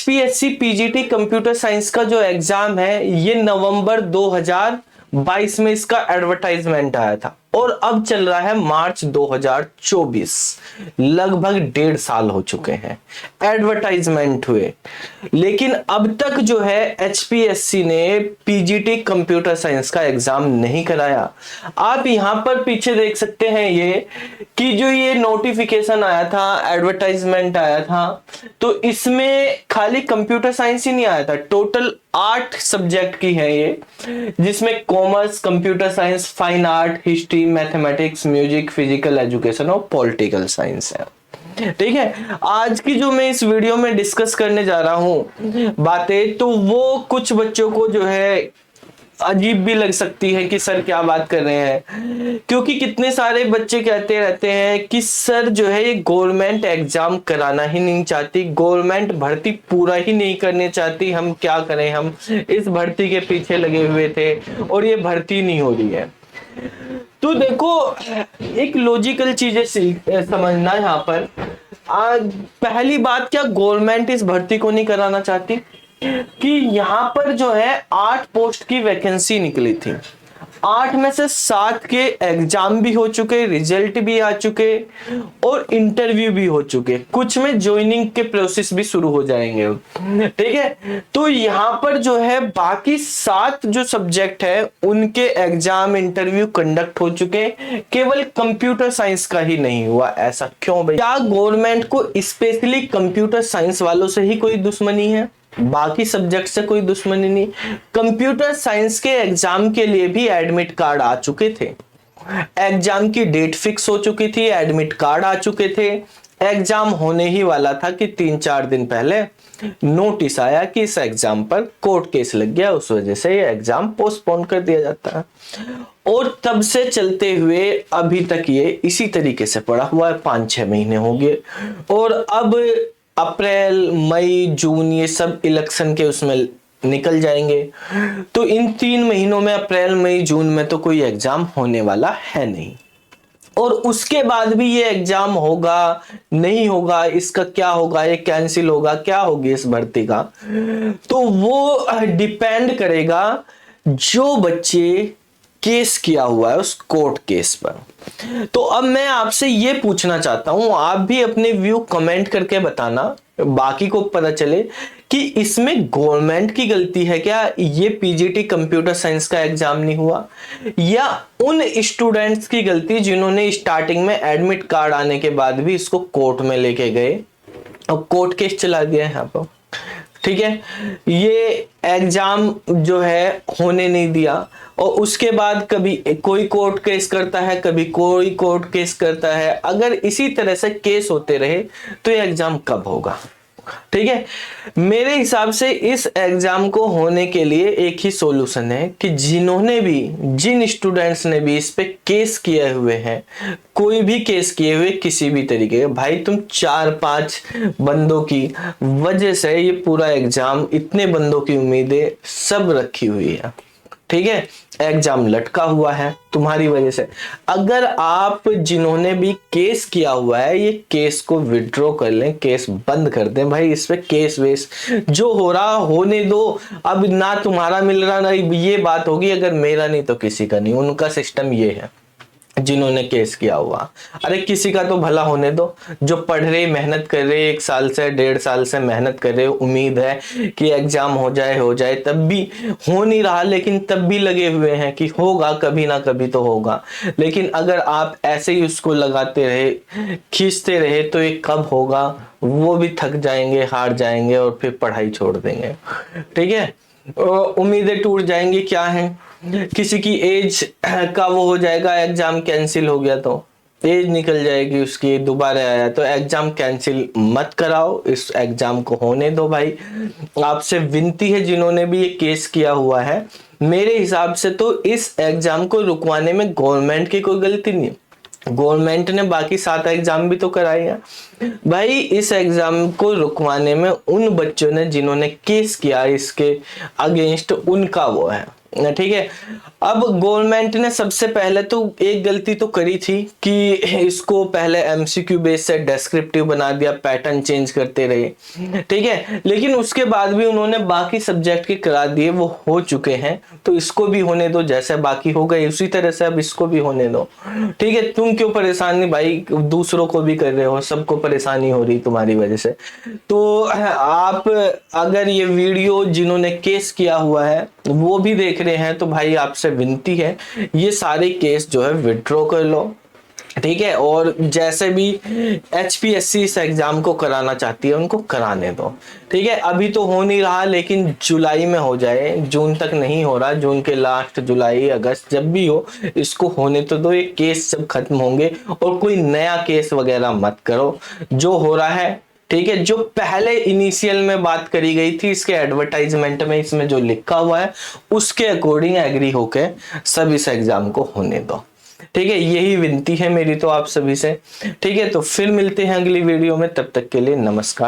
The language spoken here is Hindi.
HPSC PGT कंप्यूटर साइंस का जो एग्जाम है ये नवंबर 2022 में इसका एडवर्टाइजमेंट आया था और अब चल रहा है मार्च 2024। लगभग 1.5 साल हो चुके हैं एडवर्टाइजमेंट हुए, लेकिन अब तक जो है HPSC ने PGT कंप्यूटर साइंस का एग्जाम नहीं कराया। आप यहां पर पीछे देख सकते हैं ये कि जो ये नोटिफिकेशन आया था, एडवर्टाइजमेंट आया था, तो इसमें खाली कंप्यूटर साइंस ही नहीं आया था, टोटल 8 सब्जेक्ट की है ये, जिसमें commerce, computer science, fine art, history, mathematics, music, physical education और पॉलिटिकल साइंस है। ठीक है, आज की जो मैं इस वीडियो में डिस्कस करने जा रहा हूं बातें, तो वो कुछ बच्चों को जो है अजीब भी लग सकती है कि सर क्या बात कर रहे हैं, क्योंकि कितने सारे बच्चे कहते रहते हैं कि सर जो है ये गवर्नमेंट एग्जाम कराना ही नहीं चाहती, गवर्नमेंट भर्ती पूरा ही नहीं करने चाहती, हम क्या करें, हम इस भर्ती के पीछे लगे हुए थे और ये भर्ती नहीं हो रही है। तो देखो, एक लॉजिकल चीजें समझना यहाँ पर। पहली बात, क्या गवर्नमेंट इस भर्ती को नहीं कराना चाहती? कि यहाँ पर जो है 8 पोस्ट की वैकेंसी निकली थी, 8 में से 7 के एग्जाम भी हो चुके, रिजल्ट भी आ चुके और इंटरव्यू भी हो चुके, कुछ में ज्वाइनिंग के प्रोसेस भी शुरू हो जाएंगे। ठीक है, तो यहाँ पर जो है बाकी 7 जो सब्जेक्ट है उनके एग्जाम, इंटरव्यू कंडक्ट हो चुके, केवल कंप्यूटर साइंस का ही नहीं हुआ। ऐसा क्यों भाई? क्या गवर्नमेंट को स्पेशली कंप्यूटर साइंस वालों से ही कोई दुश्मनी है, बाकी सब्जेक्ट से कोई दुश्मनी नहीं? कंप्यूटर साइंस के एग्जाम के लिए भी एडमिट कार्ड आ चुके थे, एग्जाम की डेट फिक्स हो चुकी थी, एडमिट कार्ड आ चुके थे, एग्जाम होने ही वाला था कि 3-4 दिन पहले नोटिस आया कि इस एग्जाम पर कोर्ट केस लग गया, उस वजह से ये एग्जाम पोस्टपोन कर दिया जाता है। और तब से चलते हुए अभी तक ये इसी तरीके से पड़ा हुआ है, 5-6 महीने हो गए और अब अप्रैल, मई, जून ये सब इलेक्शन के उसमें निकल जाएंगे। तो इन 3 महीनों में, अप्रैल, मई, जून में तो कोई एग्जाम होने वाला है नहीं, और उसके बाद भी ये एग्जाम होगा नहीं होगा, इसका क्या होगा, ये कैंसिल होगा, क्या होगी इस भर्ती का, तो वो डिपेंड करेगा जो बच्चे केस किया हुआ है उस कोर्ट केस पर। तो अब मैं आपसे ये पूछना चाहता हूं, आप भी अपने व्यू कमेंट करके बताना, बाकी को पता चले कि इसमें गवर्नमेंट की गलती है क्या, ये पीजीटी कंप्यूटर साइंस का एग्जाम नहीं हुआ, या उन स्टूडेंट्स की गलती जिन्होंने स्टार्टिंग में एडमिट कार्ड आने के बाद भी इसको कोर्ट में लेके गए और कोर्ट केस चला दिया है यहाँ पर। ठीक है, ये एग्जाम जो है होने नहीं दिया और उसके बाद कभी कोई कोर्ट केस करता है, कभी कोई कोर्ट केस करता है। अगर इसी तरह से केस होते रहे तो ये एग्जाम कब होगा? ठीक है, मेरे हिसाब से इस एग्जाम को होने के लिए एक ही सॉल्यूशन है कि जिन स्टूडेंट्स ने भी इस पे केस किए हुए हैं, कोई भी केस किए हुए किसी भी तरीके, भाई तुम 4-5 बंदों की वजह से ये पूरा एग्जाम, इतने बंदों की उम्मीदें सब रखी हुई है। ठीक है, एग्जाम लटका हुआ है तुम्हारी वजह से। अगर आप जिन्होंने भी केस किया हुआ है ये केस को विड्रॉ कर लें, केस बंद कर दें, भाई इस पे केस वेस जो हो रहा होने दो। अब ना तुम्हारा मिल रहा ना ये बात होगी, अगर मेरा नहीं तो किसी का नहीं, उनका सिस्टम ये है जिन्होंने केस किया हुआ। अरे किसी का तो भला होने दो, जो पढ़ रहे, मेहनत कर रहे, 1 साल से 1.5 साल से मेहनत कर रहे, उम्मीद है कि एग्जाम हो जाए, तब भी हो नहीं रहा, लेकिन तब भी लगे हुए हैं कि होगा, कभी ना कभी तो होगा। लेकिन अगर आप ऐसे ही उसको लगाते रहे, खींचते रहे, तो ये कब होगा? वो भी थक जाएंगे, हार जाएंगे और फिर पढ़ाई छोड़ देंगे। ठीक है, उम्मीदें टूट जाएंगी। क्या है, किसी की एज का वो हो जाएगा, एग्जाम कैंसिल हो गया तो एज निकल जाएगी उसकी, दोबारा आया तो एग्जाम कैंसिल मत कराओ, इस एग्जाम को होने दो। भाई आपसे विनती है, जिन्होंने भी ये केस किया हुआ है, मेरे हिसाब से तो इस एग्जाम को रुकवाने में गवर्नमेंट की कोई गलती नहीं। गवर्नमेंट ने बाकी 7 एग्जाम भी तो कराए हैं। भाई इस एग्जाम को रुकवाने में उन बच्चों ने जिन्होंने केस किया इसके अगेंस्ट, उनका वो है। ठीक है, अब गवर्नमेंट ने सबसे पहले तो एक गलती तो करी थी कि इसको पहले एमसीक्यू बेस से डेस्क्रिप्टिव बना दिया, पैटर्न चेंज करते रहे, ठीक है। लेकिन उसके बाद भी उन्होंने बाकी सब्जेक्ट के करा दिए, वो हो चुके हैं, तो इसको भी होने दो, जैसे बाकी हो गए उसी तरह से अब इसको भी होने दो, ठीक है। तुम क्यों परेशानी भाई, दूसरों को भी कर रहे हो, सबको परेशानी हो रही तुम्हारी वजह से। तो आप अगर ये वीडियो जिन्होंने केस किया हुआ है वो भी देख रहे हैं तो भाई आपसे विनती है, ये सारे केस जो है विड्रॉ कर लो, ठीक है। और जैसे भी एचपीएससी इस एग्जाम को कराना चाहती है उनको कराने दो, ठीक है। अभी तो हो नहीं रहा, लेकिन जुलाई में हो जाए, जून तक नहीं हो रहा, जून के लास्ट, जुलाई अगस्त जब भी हो इसको होने तो दो, ये केस सब खत्म होंगे। और कोई नया केस वगैरह मत करो, जो हो रहा है, ठीक है। जो पहले इनिशियल में बात करी गई थी इसके एडवर्टाइजमेंट में, इसमें जो लिखा हुआ है उसके अकॉर्डिंग एग्री होके सब इस एग्जाम को होने दो, ठीक है। यही विनती है मेरी तो आप सभी से, ठीक है। तो फिर मिलते हैं अगली वीडियो में, तब तक के लिए नमस्कार।